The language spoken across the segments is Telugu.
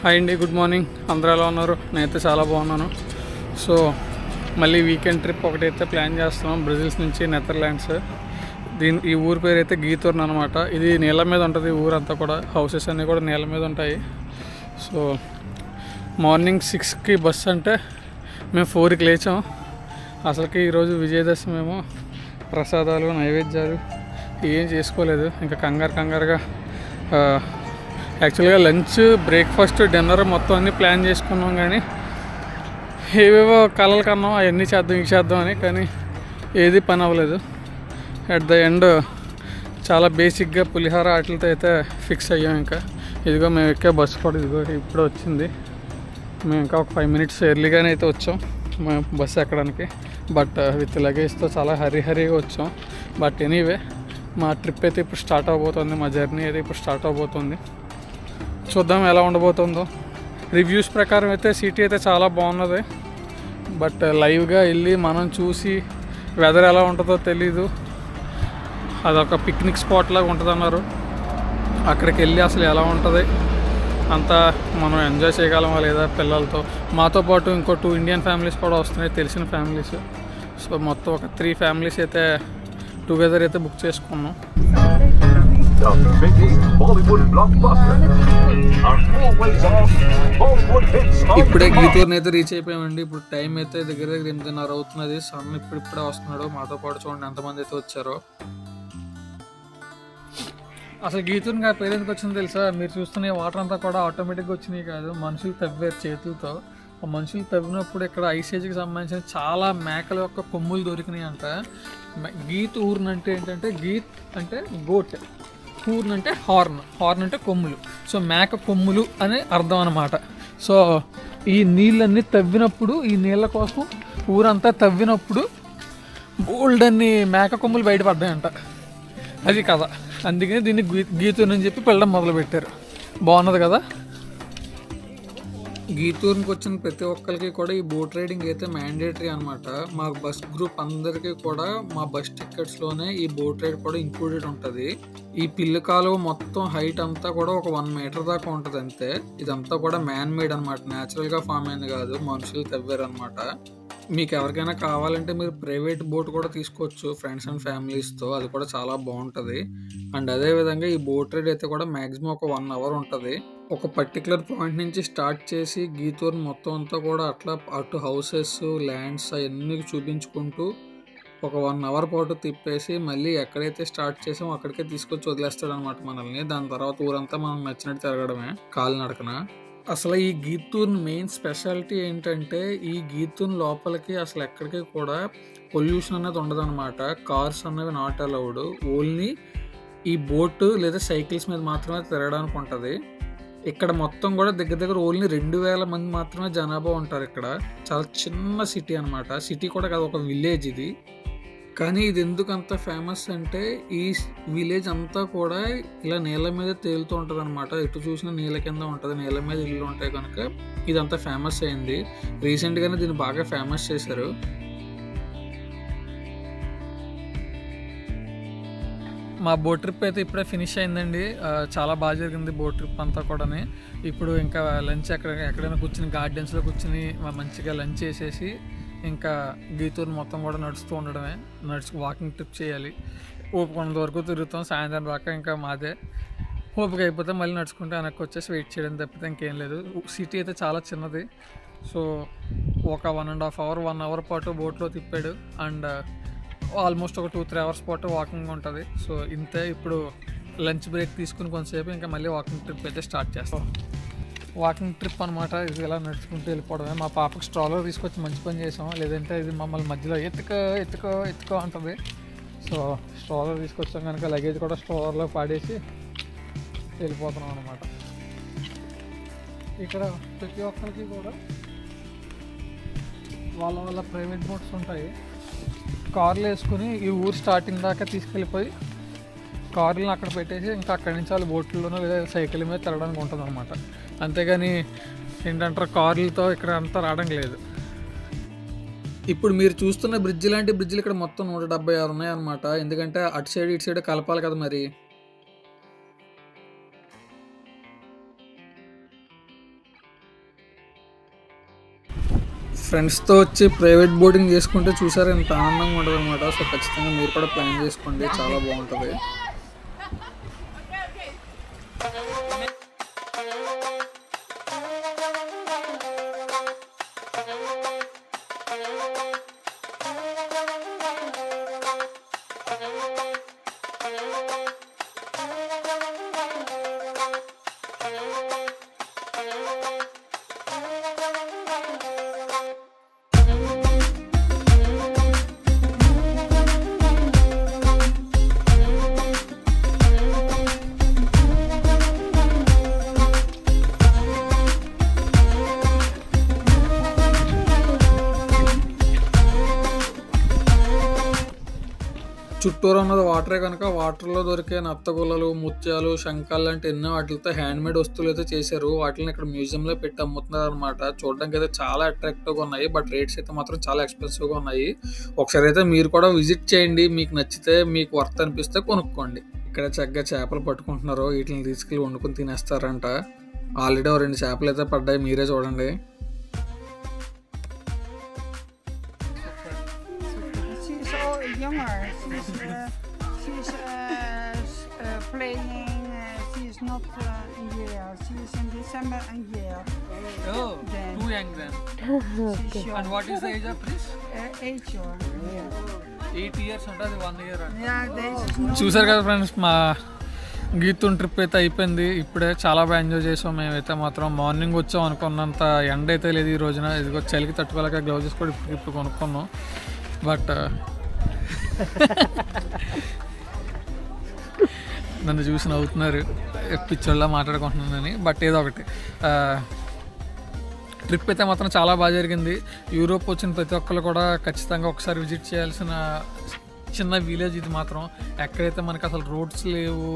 హాయ్ అండి, గుడ్ మార్నింగ్. అందరూ ఎలా ఉన్నారు? నేనైతే చాలా బాగున్నాను. సో మళ్ళీ వీకెండ్ ట్రిప్ ఒకటైతే ప్లాన్ చేస్తున్నాం, బ్రెజిల్స్ నుంచి నెదర్లాండ్స్. ఈ ఊరి పేరు అయితే గీతూర్న్ అనమాట. ఇది నీళ్ళ మీద ఉంటుంది, ఊరంతా కూడా హౌసెస్ అన్నీ కూడా నీళ్ళ మీద ఉంటాయి. సో మార్నింగ్ 6కి బస్ అంటే మేము 4కి లేచాం. అసలుకి ఈరోజు విజయదశమి ఏమో, ప్రసాదాలు నైవేద్యాలు ఏం చేసుకోలేదు. ఇంకా కంగారుగా యాక్చువల్గా లంచ్, బ్రేక్ఫాస్ట్, డిన్నర్ మొత్తం అన్నీ ప్లాన్ చేసుకున్నాం. కానీ ఏవేవో కలలు కన్నాం, అవన్నీ చేద్దాం అని. కానీ ఏది పని అవ్వలేదు. అట్ ద ఎండ్ చాలా బేసిక్గా పులిహోర వాటితో అయితే ఫిక్స్ అయ్యాం. ఇంకా ఇదిగో మేము ఎక్కే బస్సు కూడా ఇదిగో ఇప్పుడు వచ్చింది. మేము ఇంకా ఒక 5 minutes ఎర్లీగానే అయితే వచ్చాం మేము బస్సు ఎక్కడానికి. బట్ విత్ లగేజ్తో చాలా హరీగా వచ్చాం. బట్ ఎనీవే మా ట్రిప్ అయితే ఇప్పుడు స్టార్ట్ అవబోతుంది. మా జర్నీ అయితే ఇప్పుడు స్టార్ట్ అవబోతుంది. చూద్దాం ఎలా ఉండబోతుందో. రివ్యూస్ ప్రకారం అయితే సిటీ అయితే చాలా బాగున్నది. బట్ లైవ్గా వెళ్ళి మనం చూసి వెదర్ ఎలా ఉంటుందో తెలీదు. అదొక పిక్నిక్ స్పాట్ లాగా ఉంటుంది అన్నారు. అక్కడికి వెళ్ళి అసలు ఎలా ఉంటుంది అంతా మనం ఎంజాయ్ చేయగలమా లేదా పిల్లలతో. మాతో పాటు ఇంకో 2 ఇండియన్ ఫ్యామిలీస్ కూడా వస్తున్నాయి, తెలిసిన ఫ్యామిలీస్. సో మొత్తం ఒక 3 ఫ్యామిలీస్ అయితే టుగెదర్ అయితే బుక్ చేసుకున్నాం. ఇప్పుడే గీతూర్ని అయితే రీచ్ అయిపోయామండి. ఇప్పుడు టైం అయితే దగ్గర 8:30 అవుతున్నది. సన్ ఇప్పుడే వస్తున్నాడు. మాతో పాటు చూడండి ఎంతమంది అయితే వచ్చారో. అసలు గీతూర్ని ఆ పేరు ఎందుకు వచ్చిందో తెలుసా? మీరు చూస్తున్న వాటర్ అంతా కూడా ఆటోమేటిక్గా వచ్చినాయి కాదు, మనుషులు తవ్వారు చేతులతో. ఆ మనుషులు తవ్వినప్పుడు ఇక్కడ ఐసేజ్కి సంబంధించిన చాలా మేకల యొక్క కొమ్ములు దొరికినాయి అంట. గీత్ ఊర్న్ అంటే ఏంటంటే, గీత్ అంటే గోట్, ఊర్న్ అంటే హార్న్ అంటే కొమ్ములు. సో మేక కొమ్ములు అనే అర్థం అన్నమాట. సో ఈ నీళ్ళన్నీ తవ్వినప్పుడు, ఈ నీళ్ళ కోసం ఊరంతా తవ్వినప్పుడు బోల్డ్ అన్ని మేక కొమ్ములు బయటపడ్డాయంట. అది కథ. అందుకని దీన్ని గీతూర్ని అని చెప్పి పిల్లడం మొదలుపెట్టారు. బాగున్నది కదా. గీతూర్నికి వచ్చిన ప్రతి ఒక్కరికి కూడా ఈ బోట్ రైడింగ్ అయితే మ్యాండేటరీ అనమాట. మా బస్ గ్రూప్ అందరికీ కూడా మా బస్ టికెట్స్లోనే ఈ బోట్ రైడ్ కూడా ఇంక్లూడెడ్ ఉంటుంది. ఈ పిల్లి కాలువ మొత్తం హైట్ అంతా కూడా ఒక 1 meter దాకా ఉంటుంది అంతే. ఇదంతా కూడా మ్యాన్ మేడ్ అనమాట, న్యాచురల్గా ఫామ్ అయింది కాదు, మనుషులు తవ్వారు అనమాట. మీకు ఎవరికైనా కావాలంటే మీరు ప్రైవేట్ బోట్ కూడా తీసుకోవచ్చు ఫ్రెండ్స్ అండ్ ఫ్యామిలీస్తో, అది కూడా చాలా బాగుంటుంది. అండ్ అదేవిధంగా ఈ బోట్ రైడ్ అయితే కూడా మ్యాక్సిమం ఒక 1 hour ఉంటుంది. ఒక పర్టికులర్ పాయింట్ నుంచి స్టార్ట్ చేసి గీతూర్ని మొత్తం అంతా కూడా అట్లా అటు హౌసెస్, ల్యాండ్స్ అవన్నీ చూపించుకుంటూ ఒక 1 hour పాటు తిప్పేసి మళ్ళీ ఎక్కడైతే స్టార్ట్ చేసామో అక్కడికే తీసుకొచ్చి వదిలేస్తాడు అనమాట మనల్ని. దాని తర్వాత ఊరంతా మనం నచ్చినట్టు తిరగడమే కాలినడకన. అసలు ఈ గీతూర్న్ మెయిన్ స్పెషాలిటీ ఏంటంటే, ఈ గీతూర్న్ లోపలికి అసలు ఎక్కడికి కూడా పొల్యూషన్ అనేది ఉండదు అనమాట. కార్స్ అనేవి నాట్ అలౌడ్. ఓన్లీ ఈ బోటు లేదా సైకిల్స్ మీద మాత్రమే తిరగడానికి ఉంటుంది. ఇక్కడ మొత్తం కూడా దగ్గర ఓన్లీ 2000 మంది మాత్రమే జనాభా ఉంటారు. ఇక్కడ చాలా చిన్న సిటీ అనమాట. సిటీ కూడా కాదు, ఒక విలేజ్ ఇది. కానీ ఇది ఎందుకు అంత ఫేమస్ అంటే, ఈ విలేజ్ అంతా కూడా ఇలా నీళ్ళ మీద తేలుతూ ఉంటుంది అనమాట. ఎటు చూసినా నీళ్ళ కింద ఉంటుంది, నీళ్ళ మీద ఇల్లు ఉంటాయి కనుక ఇదంతా ఫేమస్ అయింది. రీసెంట్గానే దీన్ని బాగా ఫేమస్ చేశారు. మా బోట్ ట్రిప్ అయితే ఇప్పుడే ఫినిష్ అయిందండి. చాలా బాగా జరిగింది బోట్ ట్రిప్ అంతా కూడా. ఇప్పుడు ఇంకా లంచ్ ఎక్కడైనా కూర్చుని గార్డెన్స్లో కూర్చుని మంచిగా లంచ్ చేసేసి ఇంకా గీతూర్ని మొత్తం కూడా నడుస్తూ ఉండడమే. వాకింగ్ ట్రిప్ చేయాలి. ఓపిక వరకు తిరుగుతాం, సాయంత్రం దాకా ఇంకా మాదే. ఓపిక అయిపోతే మళ్ళీ నడుచుకుంటే వెనక్కి వచ్చేసి వెయిట్ చేయడం తప్పితే ఇంకేం లేదు. సిటీ అయితే చాలా చిన్నది. సో ఒక 1.5 hour 1 hour పాటు బోట్లో తిప్పాడు. అండ్ ఆల్మోస్ట్ ఒక 2-3 hours పాటు వాకింగ్ ఉంటుంది. సో ఇంతే. ఇప్పుడు లంచ్ బ్రేక్ తీసుకుని కొంతసేపు ఇంకా మళ్ళీ వాకింగ్ ట్రిప్ అయితే స్టార్ట్ చేస్తాం. వాకింగ్ ట్రిప్ అనమాట. ఇది ఇలా నడుచుకుంటూ వెళ్ళిపోవడమే. మా పాపకి స్ట్రాలర్ తీసుకొచ్చి మంచి పని చేసాం, లేదంటే ఇది మమ్మల్ని మధ్యలో ఎత్తుకో అంటుంది. సో స్ట్రాలర్ తీసుకొచ్చాం కనుక లగేజ్ కూడా స్ట్రాలర్లో పాడేసి వెళ్ళిపోతున్నాం అనమాట. ఇక్కడ ప్రతి ఒక్కరికి కూడా వాళ్ళ ప్రైవేట్ బోట్స్ ఉంటాయి. కార్లు వేసుకుని ఈ ఊరు స్టార్టింగ్ దాకా తీసుకెళ్ళిపోయి కార్లను అక్కడ పెట్టేసి ఇంకా అక్కడి నుంచి వాళ్ళు బోట్లలోనో లేదా సైకిల్ మీద తిరగడానికి ఉంటుంది అనమాట. అంతేగాని ఏంటంటారు కార్లతో ఇక్కడ అంతా రావడం లేదు. ఇప్పుడు మీరు చూస్తున్న బ్రిడ్జ్ లాంటి బ్రిడ్జ్లు ఇక్కడ మొత్తం 176 ఉన్నాయి అనమాట. ఎందుకంటే అటు సైడ్ ఇటు సైడ్ కలపాలి కదా మరి. ఫ్రెండ్స్తో వచ్చి ప్రైవేట్ బోటింగ్ చేసుకుంటే చూసారు ఎంత ఆనందంగా ఉంటుంది అనమాట. సో ఖచ్చితంగా మీరు కూడా ప్లాన్ చేసుకోండి, చాలా బాగుంటుంది. చుట్టూరు ఉన్నది వాటరే కనుక వాటర్లో దొరికే నత్తగుల్లలు, ముత్యాలు, శంఖాలు లాంటి ఎన్నో వాటితో హ్యాండ్మేడ్ వస్తువులు అయితే చేశారు. వాటిని ఇక్కడ మ్యూజియంలో పెట్టి అమ్ముతున్నారు అనమాట. చూడడానికి అయితే చాలా అట్రాక్టివ్గా ఉన్నాయి, బట్ రేట్స్ అయితే మాత్రం చాలా ఎక్స్పెన్సివ్గా ఉన్నాయి. ఒకసారి అయితే మీరు కూడా విజిట్ చేయండి, మీకు నచ్చితే మీకు వర్త్ అనిపిస్తే కొనుక్కోండి. ఇక్కడ చక్కగా చేపలు పట్టుకుంటున్నారు, వీటిని తీసుకెళ్ళి వండుకొని తినేస్తారంట. ఆల్రెడీ 2 చేపలు అయితే పడ్డాయి, మీరే చూడండి. Younger, she's playing. She's not a year. She's in December a year. Oh, Then. too young then. She's young. And what is the age of this? 8 year. 8 years ఉంటుంది, 1 year. Yeah, this is not. చూసారు కదా ఫ్రెండ్స్, మా గీతున్ ట్రిప్ అయితే అయిపోయింది. ఇప్పుడే చాలా బాగా ఎంజాయ్ చేసాం. మేమైతే మాత్రం మార్నింగ్ వచ్చాం, అనుకున్నంత ఎండ అయితే లేదు ఈ రోజున. ఇదిగో చలికి తట్టుకోలేక గ్లౌజెస్ కూడా ఇప్పుడు కొనుక్కున్నాం. బట్ నన్ను చూసి నవ్వుతున్నారు, పిచ్చోళ్ళ మాట్లాడుకుంటున్నానని. బట్ ఏదో ఒకటి, ట్రిప్ అయితే మాత్రం చాలా బాగా జరిగింది. యూరోప్ వచ్చిన ప్రతి ఒక్కరు కూడా ఖచ్చితంగా ఒకసారి విజిట్ చేయాల్సిన చిన్న విలేజ్ ఇది మాత్రం. ఎక్కడైతే మనకి అసలు రోడ్స్ లేవు,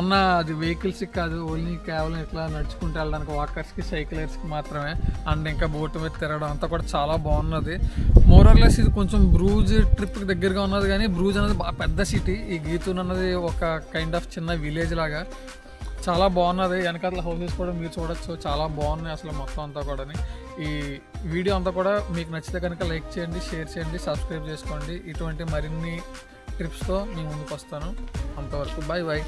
ఉన్న అది వెహికల్స్కి కాదు, ఓన్లీ కేవలం ఇట్లా నడుచుకుంటూ వెళ్ళడానికి వాకర్స్కి, సైకిలర్స్కి మాత్రమే. అండ్ ఇంకా బోట్ మీద తిరగడం అంతా కూడా చాలా బాగున్నది. మోరర్లెస్ ఇది కొంచెం బ్రూజ్ ట్రిప్కి దగ్గరగా ఉన్నది, కానీ బ్రూజ్ అనేది బాగా పెద్ద సిటీ. ఈ గీతూన్ అన్నది ఒక కైండ్ ఆఫ్ చిన్న విలేజ్ లాగా చాలా బాగున్నది. వెనకాల హౌసెస్ కూడా మీరు చూడొచ్చు, చాలా బాగున్నాయి అసలు మొత్తం అంతా కూడా. ఈ వీడియో అంతా కూడా మీకు నచ్చితే కనుక లైక్ చేయండి, షేర్ చేయండి, సబ్స్క్రైబ్ చేసుకోండి. ఇటువంటి మరిన్ని ట్రిప్స్తో మీ ముందుకు వస్తాను. అంతవరకు బాయ్ బాయ్.